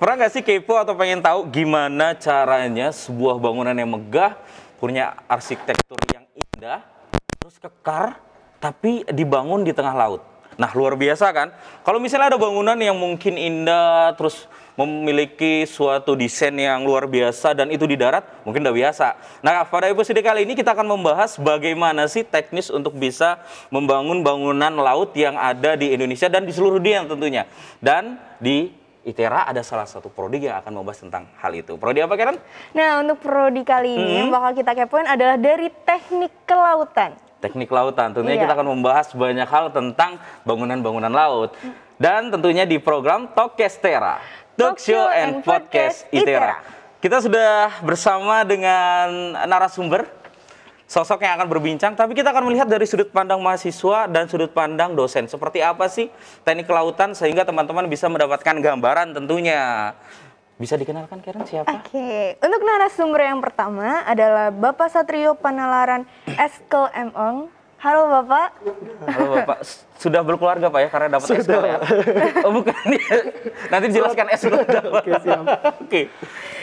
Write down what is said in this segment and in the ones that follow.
Pernah nggak sih kepo atau pengen tahu gimana caranya sebuah bangunan yang megah, punya arsitektur yang indah, terus kekar, tapi dibangun di tengah laut? Nah, luar biasa kan? Kalau misalnya ada bangunan yang mungkin indah, terus memiliki suatu desain yang luar biasa dan itu di darat, mungkin udah biasa. Nah, pada episode kali ini kita akan membahas bagaimana sih teknis untuk bisa membangun bangunan laut yang ada di Indonesia dan di seluruh dunia tentunya. Dan di ITERA ada salah satu prodi yang akan membahas tentang hal itu. Prodi apa, Karen? Nah, untuk prodi kali ini yang bakal kita kepoin adalah dari teknik kelautan. Teknik lautan. Tentunya kita akan membahas banyak hal tentang bangunan-bangunan laut. Dan tentunya di program Talkcastera, Talk Show and Podcast ITERA. Kita sudah bersama dengan narasumber, sosok yang akan berbincang, tapi kita akan melihat dari sudut pandang mahasiswa dan sudut pandang dosen. Seperti apa sih teknik kelautan sehingga teman-teman bisa mendapatkan gambaran tentunya. Bisa dikenalkan, Karen, siapa? Oke, untuk narasumber yang pertama adalah Bapak Satrio Panalaran Eskel M.Ong. Halo Bapak. Halo Bapak, sudah berkeluarga Pak ya karena dapat Eskel ya? Oh bukan, nanti dijelaskan S dulu. Oke, siap. Oke.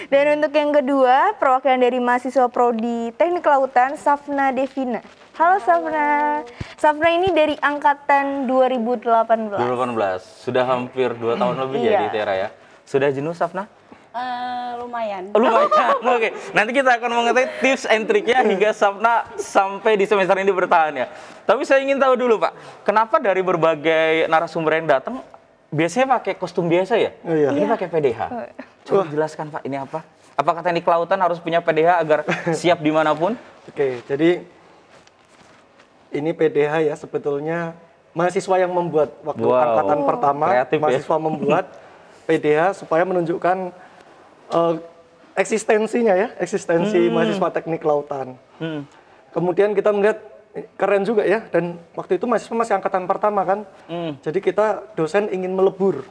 Dan untuk yang kedua, perwakilan dari mahasiswa prodi Teknik Kelautan, Safna Devina. Halo Safna. Safna ini dari angkatan 2018. 2018, sudah hampir 2 tahun lebih ya di ITERA ya. Sudah jenuh Safna? Lumayan. Lumayan, oke. Nanti kita akan mengetahui tips and triknya hingga Safna sampai di semester ini bertahan ya. Tapi saya ingin tahu dulu Pak, kenapa dari berbagai narasumber yang datang biasanya pakai kostum biasa ya? Oh, iya. Ini pakai PDH. Coba jelaskan Pak, ini apa? Apakah teknik kelautan harus punya PDH agar siap dimanapun? Oke, jadi ini PDH ya sebetulnya mahasiswa yang membuat waktu angkatan pertama, kreatif, mahasiswa ya? membuat PDH supaya menunjukkan eksistensinya ya, eksistensi mahasiswa teknik lautan. Kemudian kita melihat keren juga ya, dan waktu itu mahasiswa masih angkatan pertama kan, jadi kita dosen ingin melebur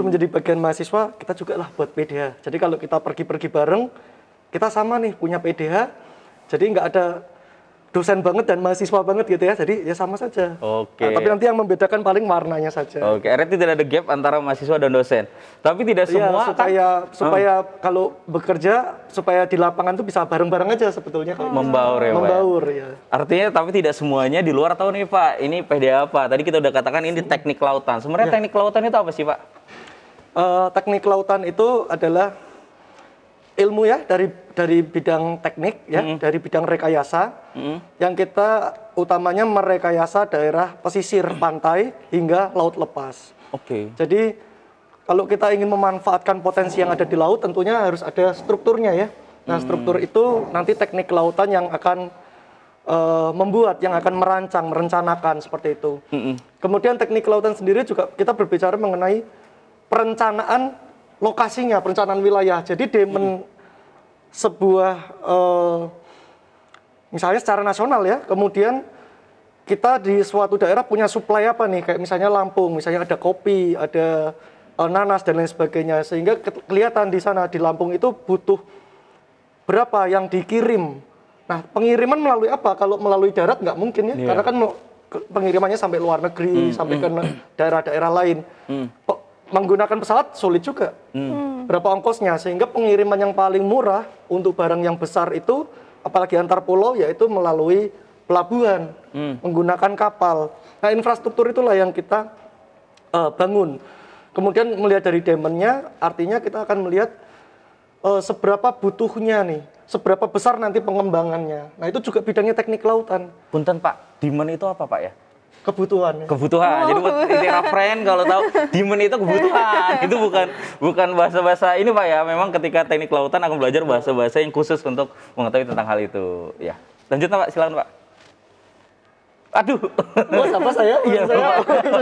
menjadi bagian mahasiswa, kita juga lah buat PDH. Jadi kalau kita pergi-pergi bareng, kita sama nih punya PDH, jadi nggak ada dosen banget dan mahasiswa banget gitu ya, jadi ya sama saja. Oke. Nah, tapi nanti yang membedakan paling warnanya saja. Oke, artinya tidak ada gap antara mahasiswa dan dosen. Tapi tidak semua supaya kalau bekerja supaya di lapangan tuh bisa bareng-bareng aja sebetulnya. Membaur ya, membaur ya. Artinya tapi tidak semuanya di luar tahu nih Pak, ini PDH apa? Tadi kita udah katakan ini teknik kelautan. Sebenarnya teknik kelautan itu apa sih Pak? Teknik kelautan itu adalah ilmu ya dari bidang teknik ya, dari bidang rekayasa yang kita utamanya merekayasa daerah pesisir pantai hingga laut lepas. Oke. Jadi kalau kita ingin memanfaatkan potensi yang ada di laut tentunya harus ada strukturnya ya. Nah, struktur itu nanti teknik kelautan yang akan membuat, yang akan merancang, merencanakan seperti itu. Kemudian teknik kelautan sendiri juga kita berbicara mengenai perencanaan lokasinya, perencanaan wilayah. Jadi sebuah misalnya secara nasional ya, kemudian kita di suatu daerah punya suplai apa nih, kayak misalnya Lampung, misalnya ada kopi, ada nanas dan lain sebagainya, sehingga kelihatan di sana di Lampung itu butuh berapa yang dikirim. Nah, pengiriman melalui apa? Kalau melalui darat nggak mungkin ya, karena kan pengirimannya sampai luar negeri, sampai ke daerah-daerah lain. Menggunakan pesawat sulit juga. Berapa ongkosnya, sehingga pengiriman yang paling murah untuk barang yang besar itu, apalagi antar pulau, yaitu melalui pelabuhan, menggunakan kapal. Nah, infrastruktur itulah yang kita bangun. Kemudian melihat dari demand-nya, artinya kita akan melihat seberapa butuhnya nih, seberapa besar nanti pengembangannya. Nah, itu juga bidangnya teknik kelautan. Punten Pak, demand itu apa Pak ya? Kebutuhan. Kebutuhan. Jadi buat ITERA friend kalau tahu demand itu kebutuhan. Itu bukan bahasa-bahasa ini Pak ya. Memang ketika teknik kelautan akan belajar bahasa-bahasa yang khusus untuk mengetahui tentang hal itu. Ya. Lanjut Pak, silakan Pak. Aduh. Oh, siapa saya? Iya, saya.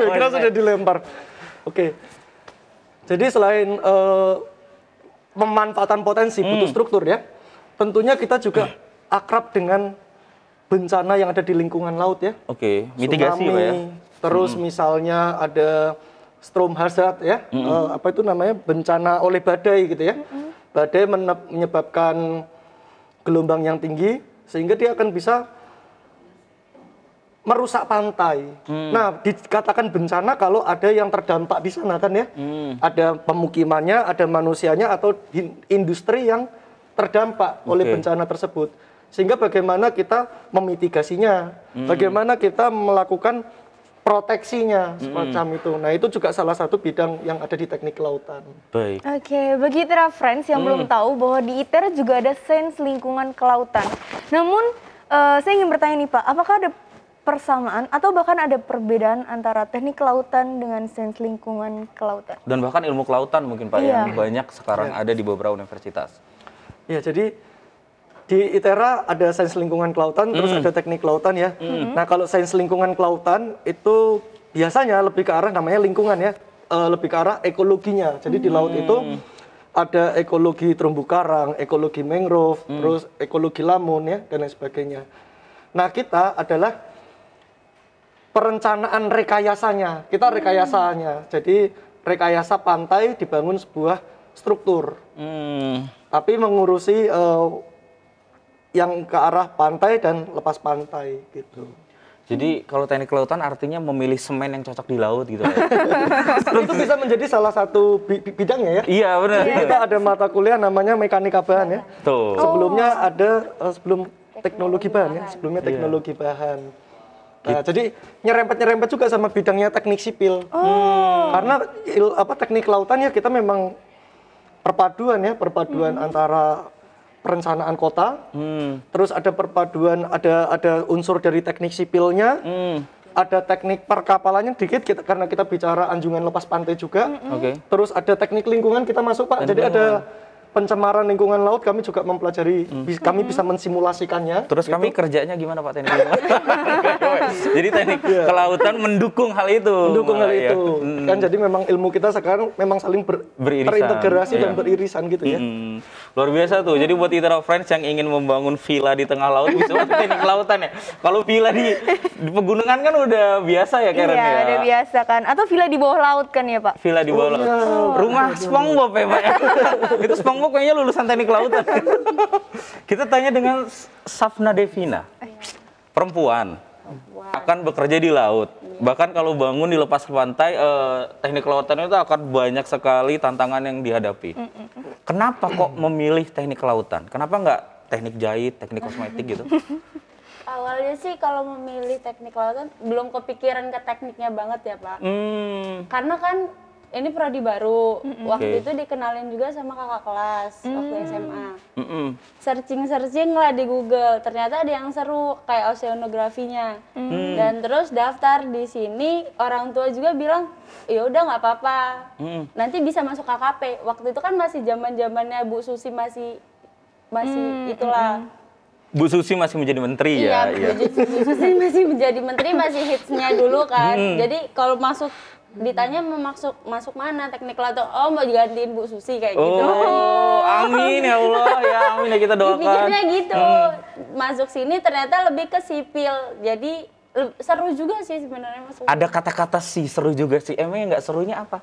Kira sudah dilempar. Oke. Jadi selain pemanfaatan potensi butuh struktur ya, tentunya kita juga akrab dengan bencana yang ada di lingkungan laut ya. Oke, mitigasi Pak ya. Terus misalnya ada storm hazard ya, apa itu namanya, bencana oleh badai gitu ya. Badai menyebabkan gelombang yang tinggi sehingga dia akan bisa merusak pantai. Nah, dikatakan bencana kalau ada yang terdampak di sana kan ya. Ada pemukimannya, ada manusianya atau industri yang terdampak oleh bencana tersebut. Sehingga bagaimana kita memitigasinya, bagaimana kita melakukan proteksinya semacam itu. Nah, itu juga salah satu bidang yang ada di teknik kelautan. Baik. Oke, bagi ITERA Friends yang belum tahu bahwa di ITERA juga ada sains lingkungan kelautan. Namun, saya ingin bertanya nih Pak, apakah ada persamaan atau bahkan ada perbedaan antara teknik kelautan dengan sains lingkungan kelautan? Dan bahkan ilmu kelautan mungkin Pak yang banyak sekarang ada di beberapa universitas. Ya, jadi di ITERA ada sains lingkungan kelautan, terus ada teknik kelautan ya. Nah, kalau sains lingkungan kelautan itu biasanya lebih ke arah namanya lingkungan ya, lebih ke arah ekologinya. Jadi di laut itu ada ekologi terumbu karang, ekologi mangrove, terus ekologi lamun ya, dan lain sebagainya. Nah, kita adalah perencanaan rekayasanya. Kita rekayasanya. Jadi rekayasa pantai dibangun sebuah struktur. Tapi mengurusi yang ke arah pantai dan lepas pantai gitu. Jadi kalau teknik kelautan artinya memilih semen yang cocok di laut gitu ya. Itu bisa menjadi salah satu bidangnya ya. Iya benar. Jadi kita ada mata kuliah namanya mekanika bahan ya. Tuh. Sebelumnya ada sebelum teknologi bahan ya. Sebelumnya teknologi bahan. Nah, jadi nyerempet juga sama bidangnya teknik sipil. Karena teknik lautan ya kita memang perpaduan antara perencanaan kota, terus ada perpaduan, ada unsur dari teknik sipilnya, ada teknik perkapalannya dikit karena kita bicara anjungan lepas pantai juga. Terus ada teknik lingkungan kita masuk Pak, jadi ada pencemaran lingkungan laut kami juga mempelajari, kami bisa mensimulasikannya. Terus kami kerjanya gimana Pak teknik lingkungan? Jadi teknik kelautan mendukung hal itu. Mendukung hal itu. Kan jadi memang ilmu kita sekarang memang saling terintegrasi dan beririsan gitu ya. Luar biasa tuh. Jadi buat ITERA Friends yang ingin membangun villa di tengah laut bisa pakai teknik kelautan ya. Kalau villa di pegunungan kan udah biasa ya Karen ya. Iya, udah biasa kan. Atau villa di bawah laut kan ya Pak? Villa di bawah laut. Rumah SpongeBob ya Pak. Itu SpongeBob kayaknya lulusan teknik kelautan. Kita tanya dengan Safna Devina. Perempuan akan bekerja di laut. Bahkan kalau bangun di lepas pantai, teknik kelautan itu akan banyak sekali tantangan yang dihadapi. Kenapa kok memilih teknik kelautan? Kenapa nggak teknik jahit, teknik kosmetik gitu? Awalnya sih kalau memilih teknik kelautan belum kepikiran ke tekniknya banget ya Pak. Karena kan ini prodi baru. Waktu itu dikenalin juga sama kakak kelas waktu SMA. Searching lah di Google. Ternyata ada yang seru kayak oceanografinya. Dan terus daftar di sini, orang tua juga bilang, ya udah nggak apa-apa. Nanti bisa masuk KKP. Waktu itu kan masih zamannya Bu Susi masih itulah. Bu Susi masih menjadi menteri ya. Iya, Bu Susi masih menjadi menteri, masih hitsnya dulu kan. Jadi kalau ditanya mau masuk mana teknik kelautan, mau digantiin Bu Susi kayak gitu. Amin ya Allah, ya amin ya kita doakan. Pikirnya gitu, masuk sini ternyata lebih ke sipil, jadi seru juga sih sebenarnya masuk. Ada kata-kata sih seru juga sih, emangnya nggak serunya apa?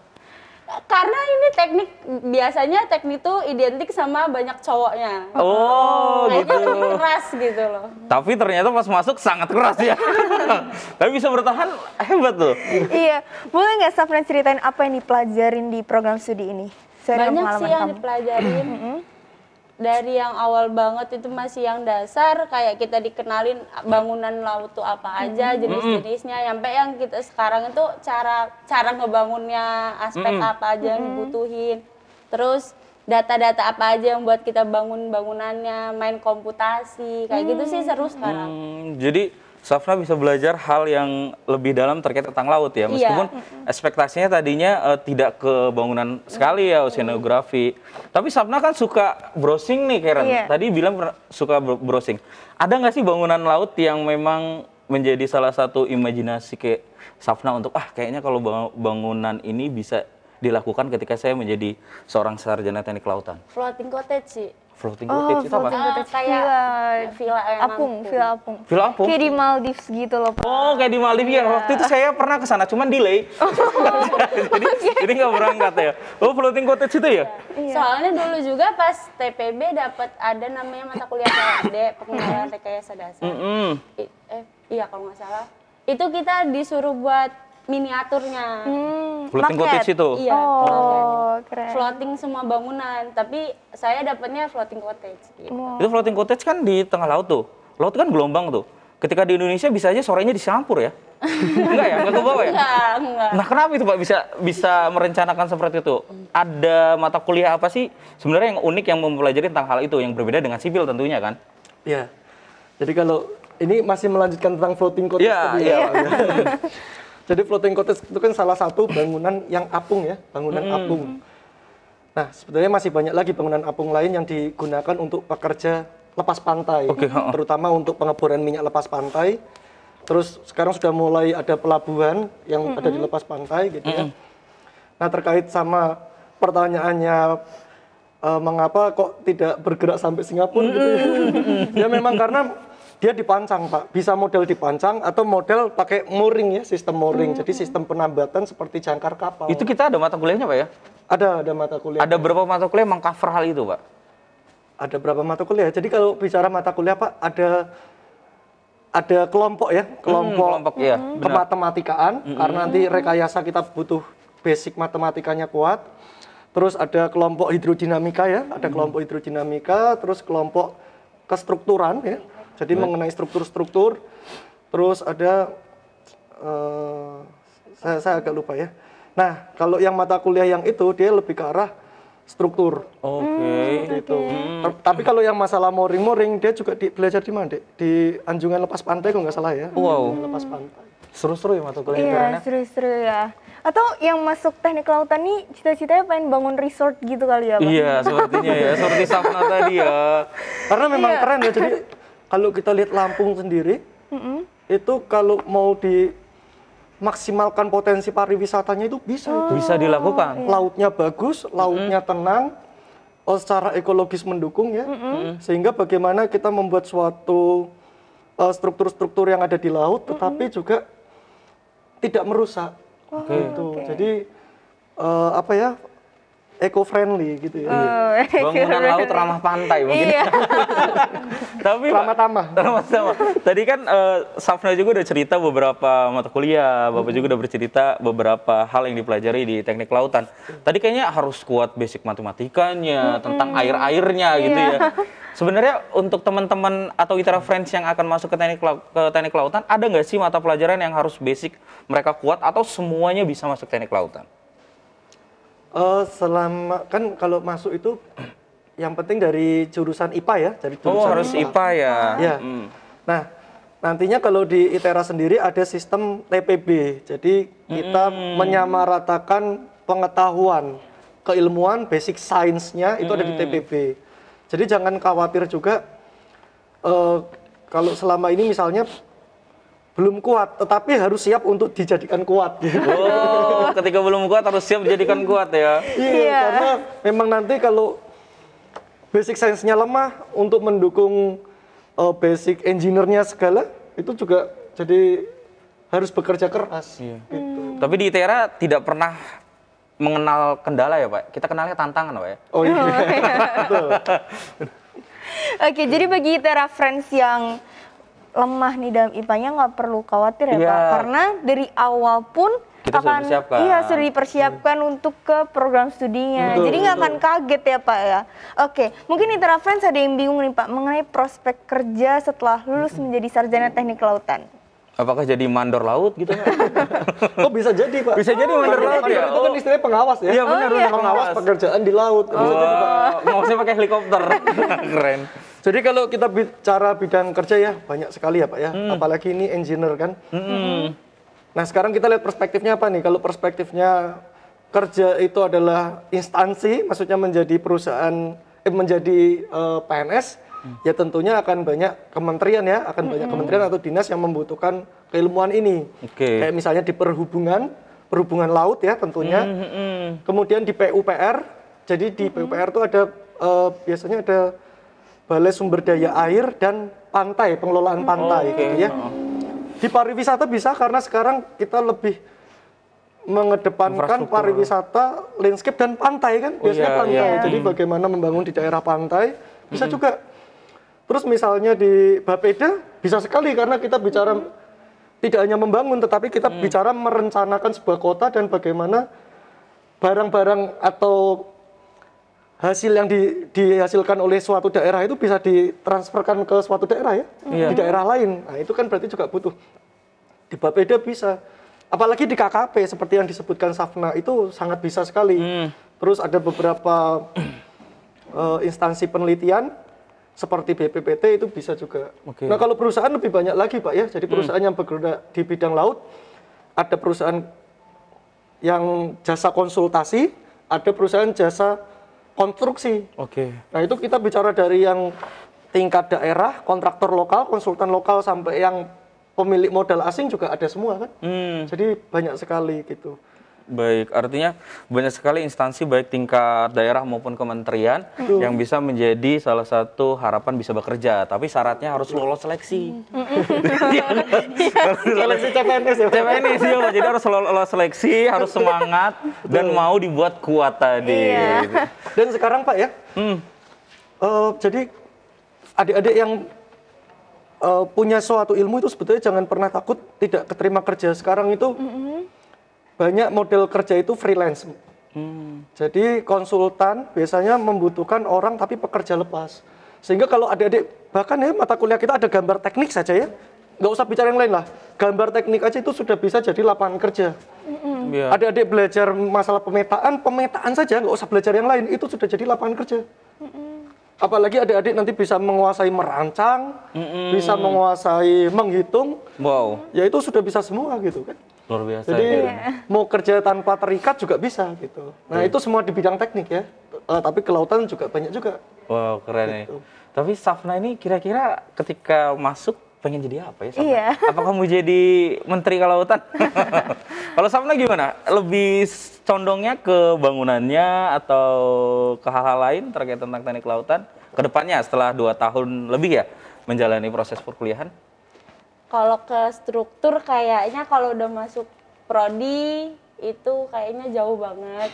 Karena ini teknik, biasanya teknik itu identik sama banyak cowoknya. Gitu. Lebih keras gitu loh. Tapi ternyata pas masuk sangat keras ya. Tapi bisa bertahan, hebat tuh. Iya, boleh nggak Safna ceritain apa yang dipelajarin di program studi ini? Banyak sih yang dipelajarin. Dari yang awal banget itu masih yang dasar, kayak kita dikenalin bangunan laut tuh apa aja, jenis-jenisnya, sampai yang kita sekarang itu cara ngebangunnya, aspek apa aja yang dibutuhin. Terus data-data apa aja yang buat kita bangun bangunannya, main komputasi, kayak gitu sih seru sekarang. Jadi Safna bisa belajar hal yang lebih dalam terkait tentang laut ya, meskipun ekspektasinya tadinya tidak ke bangunan sekali ya, oceanografi. Tapi Safna kan suka browsing nih Karen, tadi bilang suka browsing. Ada nggak sih bangunan laut yang memang menjadi salah satu imajinasi kayak Safna untuk kayaknya kalau bangunan ini bisa dilakukan ketika saya menjadi seorang sarjana teknik kelautan? Floating cottage sih. Floating cottage itu apa? Kayak villa apung. Villa apung? Kayak di Maldives gitu loh Pak. Kayak di Maldives ya. Waktu itu saya pernah ke sana, cuman delay. Jadi nggak berangkat ya. Floating cottage itu ya? Soalnya dulu juga pas TPB dapat ada namanya mata kuliah PRD, pengenalan rekayasa dasar. Iya kalau nggak salah. Itu kita disuruh buat miniaturnya. Floating Maket. cottage itu. Iya, Oh, keren. floating semua bangunan, tapi saya dapatnya floating cottage gitu. Itu floating cottage kan di tengah laut tuh. Laut kan gelombang tuh. Ketika di Indonesia bisa aja sorenya dicampur ya. Enggak ya? Enggak ke bawah ya? Enggak. Nah, kenapa itu Pak bisa merencanakan seperti itu? Ada mata kuliah apa sih sebenarnya yang unik yang mempelajari tentang hal itu yang berbeda dengan sipil tentunya kan? Iya. Jadi kalau ini masih melanjutkan tentang floating cottage Iya, tadi iya. ya. Pak, ya. Jadi floating cottage itu kan salah satu bangunan yang apung ya, bangunan apung. Nah, sebenarnya masih banyak lagi bangunan apung lain yang digunakan untuk pekerja lepas pantai. Oke, Terutama untuk pengeboran minyak lepas pantai. Terus sekarang sudah mulai ada pelabuhan yang ada di lepas pantai gitu ya. Nah, terkait sama pertanyaannya mengapa kok tidak bergerak sampai Singapura gitu ya. Ya memang karena dia dipancang, Pak. Bisa model dipancang atau model pakai mooring ya, sistem mooring. Jadi sistem penambatan seperti jangkar kapal. Itu kita ada mata kuliahnya Pak ya? Ada mata kuliah. Ada berapa mata kuliah yang meng-cover hal itu Pak? Ada berapa mata kuliah? Jadi kalau bicara mata kuliah, Pak, ada kelompok ya, kelompok, iya, benar. kematematikaan, karena nanti rekayasa kita butuh basic matematikanya kuat. Terus ada kelompok hidrodinamika ya, ada kelompok hidrodinamika, terus kelompok kestrukturan ya, jadi mengenai struktur-struktur. Terus ada, saya agak lupa ya. Nah, kalau yang mata kuliah yang itu, dia lebih ke arah struktur. Oke. Gitu. Tapi kalau yang masalah mooring, dia juga belajar di mana, Dek? Di Anjungan Lepas Pantai kalau nggak salah ya. Wow. Anjungan Lepas Pantai. Seru-seru ya mata kuliah Iya, internet. seru-seru ya. Atau yang masuk teknik kelautan nih cita-citanya pengen bangun resort gitu kali ya, Pak? Iya, sepertinya ya, seperti Safna tadi ya. Karena memang keren ya. Jadi kalau kita lihat Lampung sendiri, itu kalau mau dimaksimalkan potensi pariwisatanya itu bisa. Bisa dilakukan. Lautnya bagus, lautnya tenang, secara ekologis mendukung ya. Sehingga bagaimana kita membuat suatu struktur-struktur yang ada di laut, tetapi juga tidak merusak. Gitu. Jadi apa ya, eco-friendly gitu ya. Bangunan laut ramah pantai mungkin. Iya. Tapi Pak, Ramah-tamah. sama-sama. Tadi kan Safna juga udah cerita beberapa mata kuliah, Bapak juga udah bercerita beberapa hal yang dipelajari di teknik kelautan. Tadi kayaknya harus kuat basic matematikanya, tentang air-airnya gitu ya. Sebenarnya untuk teman-teman atau ITERA Friends yang akan masuk ke teknik kelautan, ada nggak sih mata pelajaran yang harus basic mereka kuat atau semuanya bisa masuk teknik kelautan? Selama kan kalau masuk itu yang penting dari jurusan IPA ya, dari Oh, jurusan harus IPA ya. Ya. Nah, nantinya kalau di ITERA sendiri ada sistem TPB. Jadi kita menyamaratakan pengetahuan, keilmuan, basic science-nya itu ada di TPB. Jadi jangan khawatir juga kalau selama ini misalnya belum kuat, tetapi harus siap untuk dijadikan kuat. Gitu. Oh, ketika belum kuat harus siap dijadikan kuat ya. Iya, karena memang nanti kalau basic science-nya lemah untuk mendukung basic engineer-nya segala, itu juga jadi harus bekerja keras. Iya. Gitu. Tapi di ITERA tidak pernah mengenal kendala ya Pak? Kita kenalnya tantangan Pak ya? Oh iya, betul. Oke, jadi bagi ITERA Friends yang lemah nih dalam IPA-nya nggak perlu khawatir ya Iya. Pak, karena dari awal pun Kita sudah persiapkan. iya sudah dipersiapkan untuk ke program studinya. Betul, Jadi nggak akan betul. kaget ya Pak ya. Oke, mungkin ITERA Friends ada yang bingung nih Pak mengenai prospek kerja setelah lulus menjadi sarjana teknik kelautan. Apakah jadi mandor laut gitu? Oh bisa jadi Pak. Bisa jadi mandor laut ya? Itu kan istilahnya pengawas ya. Iya benar, benar, Pengawas pekerjaan di laut. Bisa jadi, Pak. Wah, maksudnya pakai helikopter. Keren. Jadi kalau kita bicara bidang kerja ya banyak sekali ya Pak ya. Apalagi ini engineer kan. Nah sekarang kita lihat perspektifnya apa nih? Kalau perspektifnya kerja itu adalah instansi, maksudnya menjadi perusahaan, menjadi PNS, ya tentunya akan banyak kementerian ya, akan banyak kementerian atau dinas yang membutuhkan keilmuan ini. Oke. Kayak misalnya di perhubungan laut ya tentunya. Kemudian di PUPR, jadi di PUPR itu ada biasanya ada Balai Sumber Daya Air dan Pantai, pengelolaan pantai gitu ya. Di pariwisata bisa karena sekarang kita lebih mengedepankan pariwisata landscape dan pantai kan, biasanya iya, pantai. iya. Jadi bagaimana membangun di daerah pantai bisa juga. Terus misalnya di Bapeda bisa sekali karena kita bicara tidak hanya membangun, tetapi kita bicara merencanakan sebuah kota dan bagaimana barang-barang atau hasil yang dihasilkan oleh suatu daerah itu bisa ditransferkan ke suatu daerah ya, di daerah lain. Nah itu kan berarti juga butuh. Di Bapeda bisa, apalagi di KKP seperti yang disebutkan Safna itu sangat bisa sekali. Terus ada beberapa instansi penelitian seperti BPPT itu bisa juga. Nah kalau perusahaan lebih banyak lagi Pak ya, jadi perusahaan yang bergerak di bidang laut, ada perusahaan yang jasa konsultasi, ada perusahaan jasa konstruksi. Nah itu kita bicara dari yang tingkat daerah, kontraktor lokal, konsultan lokal, sampai yang pemilik modal asing juga ada semua kan. Jadi banyak sekali gitu. Baik, artinya banyak sekali instansi baik tingkat daerah maupun kementerian yang bisa menjadi salah satu harapan bisa bekerja, tapi syaratnya harus lolos seleksi. Seleksi CPNS ya. CPNS ya, Pak. Jadi harus lolos seleksi, harus semangat dan mau dibuat kuat tadi. Dan sekarang Pak ya, jadi adik-adik yang punya suatu ilmu itu sebetulnya jangan pernah takut tidak keterima kerja. Sekarang itu banyak model kerja itu freelance. Jadi konsultan biasanya membutuhkan orang tapi pekerja lepas. Sehingga kalau adik-adik, bahkan ya mata kuliah kita ada gambar teknik saja ya, nggak usah bicara yang lain lah. Gambar teknik aja itu sudah bisa jadi lapangan kerja. Adik-adik belajar masalah pemetaan saja, nggak usah belajar yang lain, itu sudah jadi lapangan kerja. Apalagi adik-adik nanti bisa menguasai merancang, bisa menguasai menghitung, ya itu sudah bisa semua gitu kan. Luar biasa. Jadi mau kerja tanpa terikat juga bisa gitu. Nah itu semua di bidang teknik ya. Tapi kelautan juga banyak juga. Wow, keren nih. Tapi Safna ini kira-kira ketika masuk pengen jadi apa ya Safna? Iya. Apakah mau jadi Menteri Kelautan? Kalau Safna gimana? Lebih condongnya ke bangunannya atau ke hal-hal lain terkait tentang teknik kelautan? Kedepannya setelah 2 tahun lebih ya menjalani proses perkuliahan? Kalau ke struktur kayaknya kalau udah masuk prodi itu kayaknya jauh banget.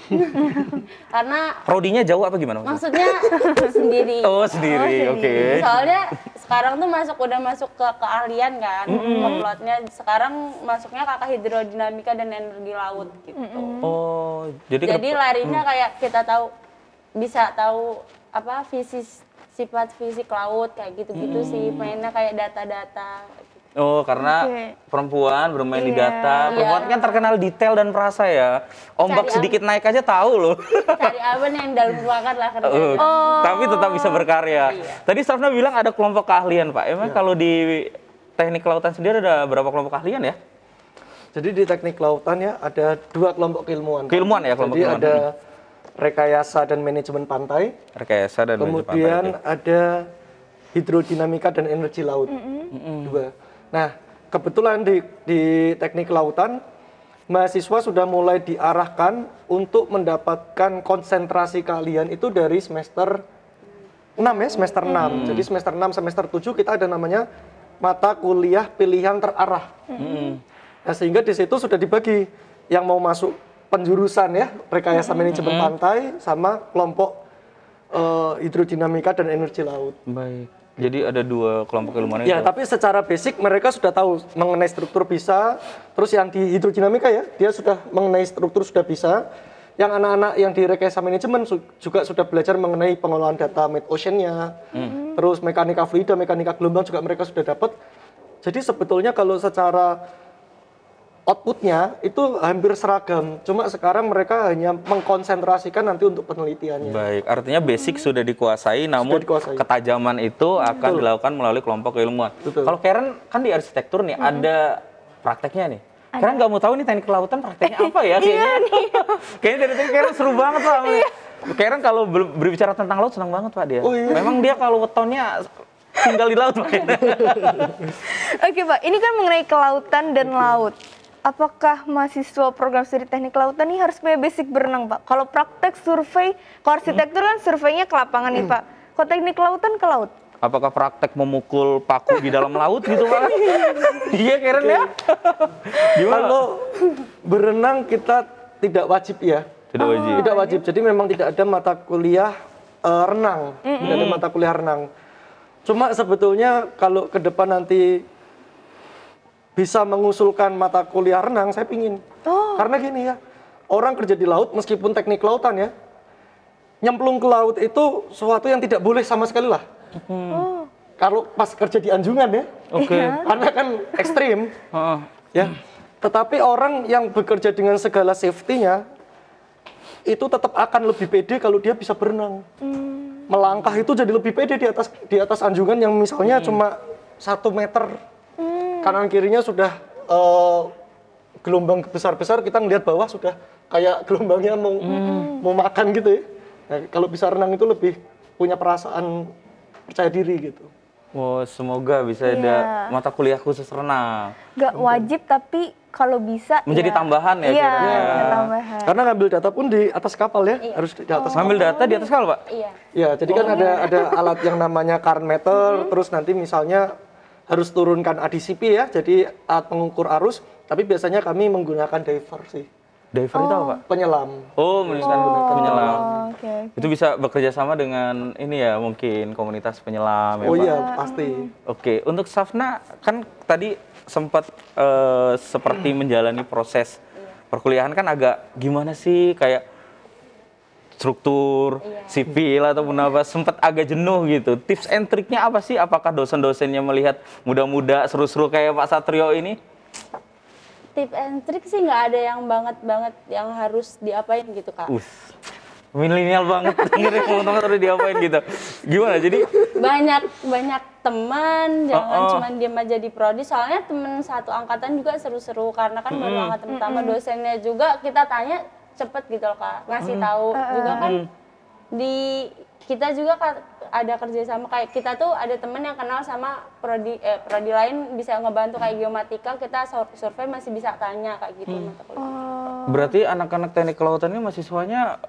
Karena prodinya jauh apa gimana maksudnya sendiri. Oh, sendiri. Oke. Soalnya sekarang tuh udah masuk ke keahlian kan, komplotnya. Sekarang masuknya kakak hidrodinamika dan energi laut gitu. Oh, jadi larinya kayak kita bisa tahu apa sifat fisik laut kayak gitu-gitu sih, mainnya kayak data-data. Oh, karena perempuan bermain di data. Perempuan kan terkenal detail dan perasa ya. Ombak sedikit naik aja tahu loh. Cari apa yang dalam banget lah kerja. Tapi tetap bisa berkarya. Tadi Safna bilang ada kelompok keahlian, Pak. Emang kalau di teknik kelautan sendiri ada berapa kelompok keahlian ya? Jadi di teknik kelautan ya ada 2 kelompok keilmuan. Keilmuan ya, kelompok keilmuan. Jadi ada rekayasa dan manajemen pantai. Rekayasa dan manajemen pantai. Kemudian ada hidrodinamika dan energi laut. 2. Nah, kebetulan di teknik kelautan, mahasiswa sudah mulai diarahkan untuk mendapatkan konsentrasi keahlian itu dari semester 6 ya, semester 6. Jadi semester 6, semester 7 kita ada namanya mata kuliah pilihan terarah. Nah, sehingga di situ sudah dibagi yang mau masuk penjurusan ya, rekayasa manajemen pantai sama kelompok hidrodinamika dan energi laut. Baik. Jadi ada 2 kelompok ilmuwan ya, itu. tapi secara basic mereka sudah tahu mengenai struktur bisa. Terus yang di hidrodinamika ya, dia sudah mengenai struktur sudah bisa. Yang anak-anak yang di rekayasa manajemen juga sudah belajar mengenai pengolahan data mid ocean-nya. Terus mekanika fluida, mekanika gelombang juga mereka sudah dapat. Jadi sebetulnya kalau secara outputnya itu hampir seragam, cuma sekarang mereka hanya mengkonsentrasikan nanti untuk penelitiannya. Baik, artinya basic sudah dikuasai, namun ketajaman itu akan dilakukan melalui kelompok keilmuan. Kalau Karen kan di arsitektur nih ada prakteknya nih. Karen nggak mau tahu nih teknik kelautan prakteknya apa ya kayaknya. Kayaknya dari tadi Karen seru banget Pak. Karen kalau berbicara tentang laut senang banget Pak dia. Memang dia kalau wetonnya tinggal di laut Pak. Oke Pak, ini kan mengenai kelautan dan laut. Apakah mahasiswa program studi teknik kelautan ini harus punya basic berenang, Pak? Kalau praktek survei, kalau arsitektur kan surveinya ke lapangan nih, Pak. Kalau teknik kelautan ke laut. Apakah praktek memukul paku di dalam laut gitu, Pak? Iya, Karen ya? Kalau berenang kita tidak wajib ya. Tidak wajib. Tidak wajib. Jadi memang tidak ada mata kuliah renang. Tidak ada mata kuliah renang. Cuma sebetulnya kalau ke depan nanti bisa mengusulkan mata kuliah renang, saya pingin. Karena gini ya, orang kerja di laut meskipun teknik lautan ya, nyemplung ke laut itu sesuatu yang tidak boleh sama sekali lah. Kalau pas kerja di anjungan ya, karena kan ekstrim. Ya. Tetapi orang yang bekerja dengan segala safety-nya, itu tetap akan lebih pede kalau dia bisa berenang. Melangkah itu jadi lebih pede di atas anjungan yang misalnya cuma 1 meter. Kanan kirinya sudah gelombang besar-besar, kita ngelihat bawah sudah kayak gelombangnya mau makan gitu ya. Nah, kalau bisa renang itu lebih punya perasaan percaya diri gitu. Wow, semoga bisa ada mata kuliah khusus renang. Gak wajib tapi kalau bisa Menjadi tambahan ya Iya, kira-kira. tambahan. Karena ngambil data pun di atas kapal ya, harus di atas kapal. Ngambil data di atas kapal, Pak? Iya. Ya, jadi kan ada alat yang namanya current meter, terus nanti misalnya harus turunkan ADCP ya, jadi alat pengukur arus, tapi biasanya kami menggunakan diver sih, Diver itu apa, Pak? penyelam. Oh, penyelam. Oke. Itu bisa bekerja sama dengan ini ya, mungkin komunitas penyelam ya, Oh Pak? iya, pasti. Oke, untuk Safna kan tadi sempat seperti menjalani proses perkuliahan kan agak gimana sih, kayak struktur sipil ataupun apa, sempat agak jenuh gitu. Tips and triknya apa sih? Apakah dosen-dosennya melihat muda-muda seru-seru kayak Pak Satrio ini? Tip and trick sih nggak ada yang banget yang harus diapain gitu, Kak. Milenial banget, dengerin teman-teman udah diapain gitu. Gimana? Jadi banyak teman, jangan cuma diam aja di prodi. Soalnya temen satu angkatan juga seru-seru karena kan baru angkatan pertama, dosennya juga kita tanya cepet gitu loh, Kak, ngasih tahu juga kan. Di kita juga ada kerja sama, kayak kita tuh ada temen yang kenal sama prodi lain bisa ngebantu kayak geomatika, kita survei masih bisa tanya kayak gitu mata kuliah. berarti anak-anak teknik kelautan ini mahasiswanya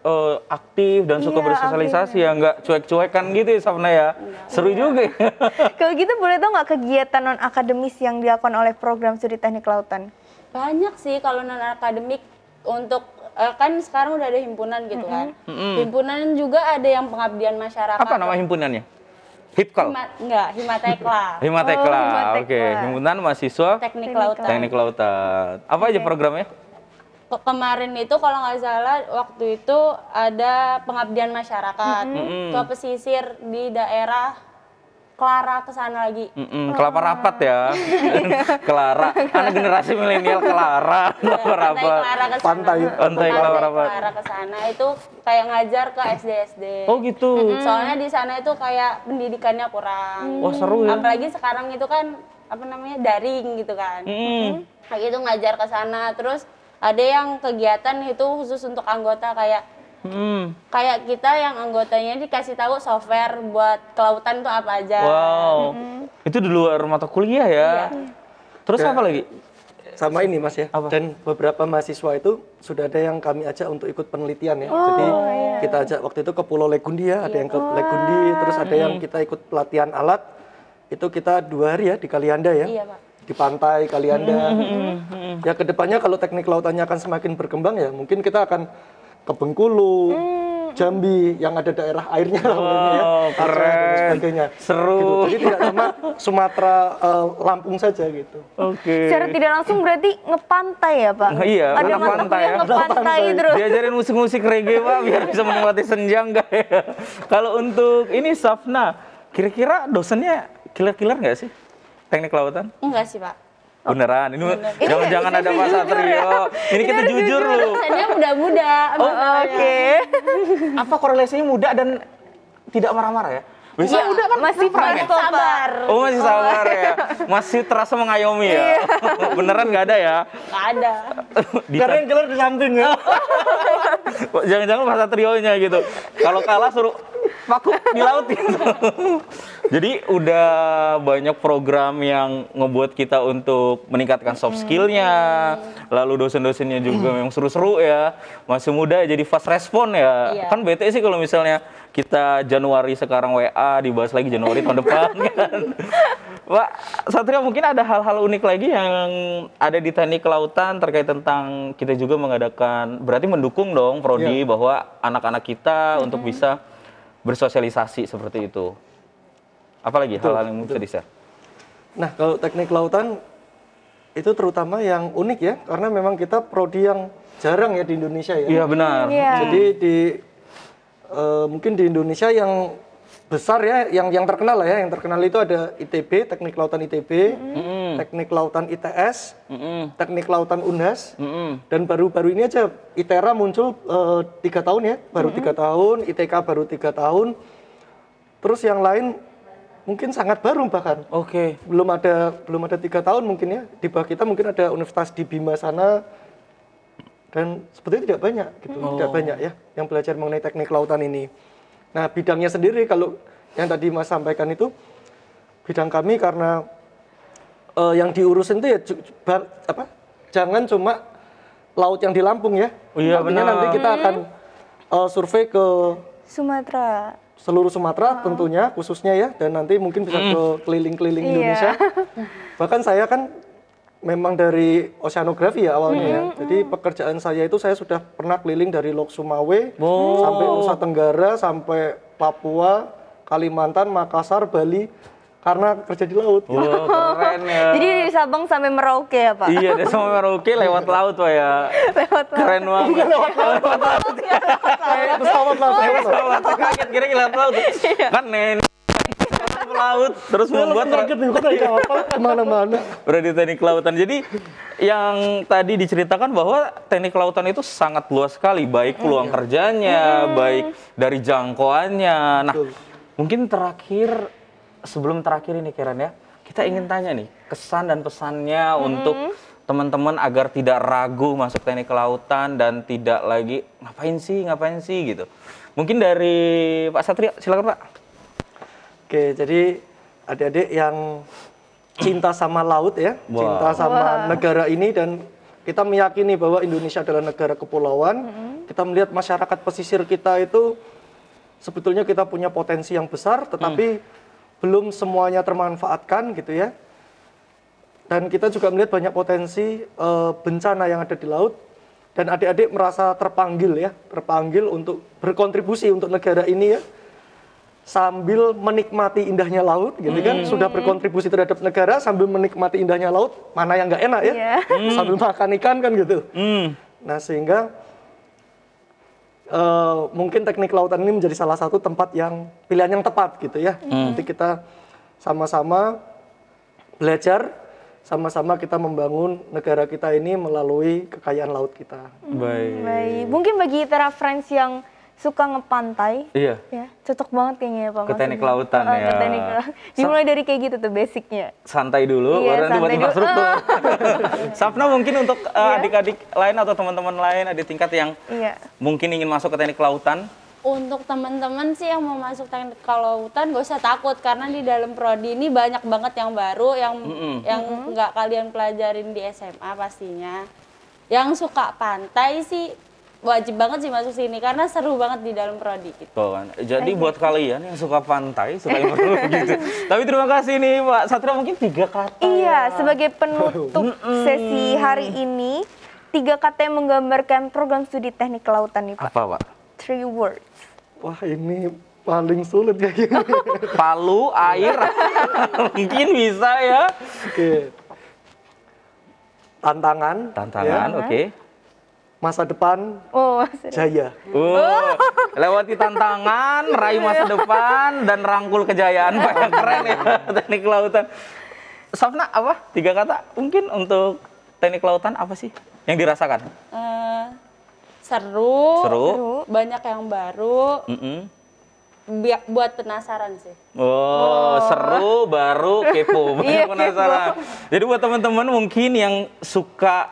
aktif dan suka bersosialisasi ya, nggak cuek-cuekan gitu ya Safna ya. Seru juga ya. Kalau gitu boleh tau nggak kegiatan non akademis yang dilakukan oleh program studi teknik kelautan? Banyak sih kalau non akademik. Untuk kan sekarang udah ada himpunan gitu kan. Himpunan juga ada yang pengabdian masyarakat. Apa nama himpunannya? Hipkal? Himatekla. Himatekla, Himatekla. oke. Himpunan mahasiswa Teknik Lautan. teknik lautan. Apa aja programnya? Kemarin itu kalau nggak salah waktu itu ada pengabdian masyarakat ke pesisir di daerah Clara kesana lagi. Kelapa Rapat ya. Clara, anak generasi milenial Clara. Kelapa Rapat. Pantai. Pantai Kelapa Rapat. Clara kesana itu kayak ngajar ke SD. Oh gitu. Soalnya di sana itu kayak pendidikannya kurang. Wah seru ya. Apalagi sekarang itu kan apa namanya daring gitu kan. Kayak gitu ngajar ke sana. Terus ada yang kegiatan itu khusus untuk anggota kayak kayak kita yang anggotanya dikasih tahu software buat kelautan itu apa aja. Wow. Itu di luar mata kuliah ya. Terus apa lagi? Sama ini Mas ya. Apa? Dan beberapa mahasiswa itu sudah ada yang kami ajak untuk ikut penelitian ya. Jadi kita ajak waktu itu ke Pulau Legundi ya, ada yang ke Legundi, terus ada yang kita ikut pelatihan alat. Itu kita 2 hari ya di Kalianda ya. Iya, Pak. Di pantai Kalianda. Ya kedepannya kalau teknik lautannya akan semakin berkembang ya, mungkin kita akan ke Bengkulu, Jambi, yang ada daerah airnya lah ya, Aceh dan sebagainya. Seru. Gitu. Jadi tidak cuma Sumatera, Lampung saja gitu. Oke. Secara tidak langsung berarti ngepantai ya Pak? Iya, Ada anak mata pantai kuliah ya. ngepantai terus. Diajarin musik-musik reggae Pak, biar bisa menikmati senja enggak ya? Kalau untuk ini Safna, kira-kira dosennya killer-killer nggak sih? Teknik kelautan? Enggak sih, Pak. Beneran, ini jangan-jangan ada Pak Satrio. Ini kita jujur loh. Dosennya muda-muda. Oke. Apa korelasinya muda dan tidak marah-marah ya? Biasanya udah kan Masih prank ya? sabar. Oh masih sabar ya? Masih terasa mengayomi ya? Beneran nggak ada ya? Nggak ada. Karena yang killer di samping ya. Jangan-jangan Pak Satrionya gitu. Kalau kalah suruh paku di laut gitu. Jadi udah banyak program yang ngebuat kita untuk meningkatkan soft skill-nya. Lalu dosen-dosennya juga yang seru-seru ya. Masih muda jadi fast respon ya. Iya. Kan bete sih kalau misalnya kita Januari sekarang WA, dibahas lagi Januari tahun depan kan. Pak Satrio, mungkin ada hal-hal unik lagi yang ada di teknik kelautan terkait tentang kita juga mengadakan, berarti mendukung dong prodi bahwa anak-anak kita untuk bisa bersosialisasi seperti itu. Apalagi hal-hal yang bisa di-share? Nah, kalau teknik lautan itu terutama yang unik ya, karena memang kita prodi yang jarang ya di Indonesia ya. Iya benar. Iya. Jadi mungkin di Indonesia yang besar ya, yang terkenal lah ya, yang terkenal itu ada ITB, Teknik Kelautan ITB, Teknik Kelautan ITS, Teknik Kelautan Unhas, dan baru-baru ini aja ITERA muncul 3 tahun ya, baru 3 tahun, ITK baru 3 tahun, terus yang lain mungkin sangat baru bahkan. Oke. Belum ada 3 tahun mungkin ya. Di bawah kita mungkin ada universitas di Bima sana, dan sebetulnya tidak banyak gitu, tidak banyak ya yang belajar mengenai teknik kelautan ini. Nah, bidangnya sendiri kalau yang tadi Mas sampaikan itu, bidang kami karena yang diurusin itu ya jangan cuma laut yang di Lampung ya. Oh, iya, artinya benar. nanti kita akan survei ke Sumatera. seluruh Sumatera tentunya khususnya ya, dan nanti mungkin bisa ke keliling-keliling Indonesia. Bahkan saya kan memang dari oceanografi ya awalnya ya. Jadi pekerjaan saya itu saya sudah pernah keliling dari Lok Sumawe sampai Nusa Tenggara, sampai Papua, Kalimantan, Makassar, Bali, karena kerja di laut. Wow, keren ya. Jadi dari Sabang sampai Merauke ya Pak? Iya, dari sama Merauke lewat laut Pak ya. Lewat laut. Keren banget. Bukan lewat laut. Kayak pesawat laut. Pesawat. Kaget kira lewat laut. Kan nenek ke laut terus membuat Kaget nih, kok naik kapal kemana-mana. udah di teknik kelautan. Jadi yang tadi diceritakan bahwa teknik kelautan itu sangat luas sekali, baik peluang kerjanya, baik dari jangkauannya. Nah, mungkin sebelum terakhir ini Karen ya, kita ingin tanya nih kesan dan pesannya untuk teman-teman agar tidak ragu masuk teknik kelautan dan tidak lagi ngapain sih gitu. Mungkin dari Pak Satria, silakan Pak. Oke, jadi adik-adik yang cinta sama laut ya, cinta sama negara ini, dan kita meyakini bahwa Indonesia adalah negara kepulauan. Kita melihat masyarakat pesisir kita itu sebetulnya kita punya potensi yang besar, tetapi belum semuanya termanfaatkan gitu ya. Dan kita juga melihat banyak potensi bencana yang ada di laut, dan adik-adik merasa terpanggil untuk berkontribusi untuk negara ini ya, sambil menikmati indahnya laut gitu kan. Sudah berkontribusi terhadap negara sambil menikmati indahnya laut, mana yang nggak enak ya. Sambil makan ikan kan gitu. Nah, sehingga mungkin teknik kelautan ini menjadi salah satu tempat yang pilihan yang tepat gitu ya. Nanti kita sama-sama belajar, sama-sama kita membangun negara kita ini melalui kekayaan laut kita. Baik. Mungkin bagi ITERA Friends yang suka ngepantai, Iya. ya cocok banget kayaknya ya Pak. Ke teknik kelautan ya. Ke teknik kelautan. Dimulai dari kayak gitu tuh basicnya. Santai dulu, Iya, baru nanti buat santai dulu. infrastruktur. Sapna mungkin untuk adik-adik lain atau teman-teman lain adik tingkat yang mungkin ingin masuk ke teknik kelautan. Untuk teman-teman sih yang mau masuk teknik kelautan gak usah takut, karena di dalam prodi ini banyak banget yang baru yang nggak kalian pelajarin di SMA pastinya. Yang suka pantai sih wajib banget sih masuk sini karena seru banget di dalam prodi gitu. Tuh kan. Jadi buat kalian yang suka pantai, suka infrastruktur gitu. Tapi terima kasih nih Pak Satria, mungkin 3 kata. Iya, sebagai penutup sesi hari ini, 3 kata yang menggambarkan program studi teknik kelautan nih Pak. Apa Pak? 3 words. Wah, ini paling sulit kayak gini. Palu, air, mungkin bisa ya. Oke. Tantangan. Tantangan, oke. Masa depan jaya. Lewati tantangan, raih masa depan, dan rangkul kejayaan. Pak, keren ya teknik kelautan. Sapna, apa? 3 kata mungkin untuk teknik kelautan apa sih yang dirasakan? Seru, banyak yang baru, buat penasaran sih. Seru, baru, kepo, banyak penasaran. Jadi buat teman-teman mungkin yang suka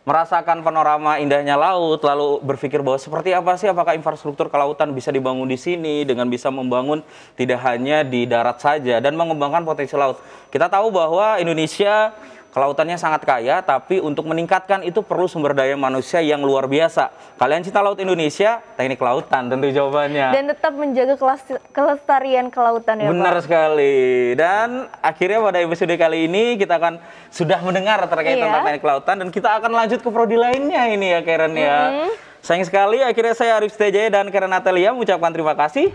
merasakan panorama indahnya laut, lalu berpikir bahwa seperti apa sih, apakah infrastruktur kelautan bisa dibangun di sini dengan bisa membangun tidak hanya di darat saja dan mengembangkan potensi laut. Kita tahu bahwa Indonesia kelautannya sangat kaya, tapi untuk meningkatkan itu perlu sumber daya manusia yang luar biasa. Kalian cinta laut Indonesia, teknik kelautan tentu jawabannya. Dan tetap menjaga kelestarian kelautan ya Pak. Benar sekali. Dan akhirnya pada episode kali ini kita akan sudah mendengar terkait tentang teknik kelautan, dan kita akan lanjut ke prodi lainnya ini ya Karen ya. Sayang sekali akhirnya saya Arif Setiajaya dan Karen Natalia mengucapkan terima kasih.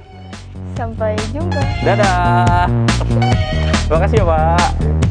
Sampai jumpa. Dadah. Terima kasih ya Pak.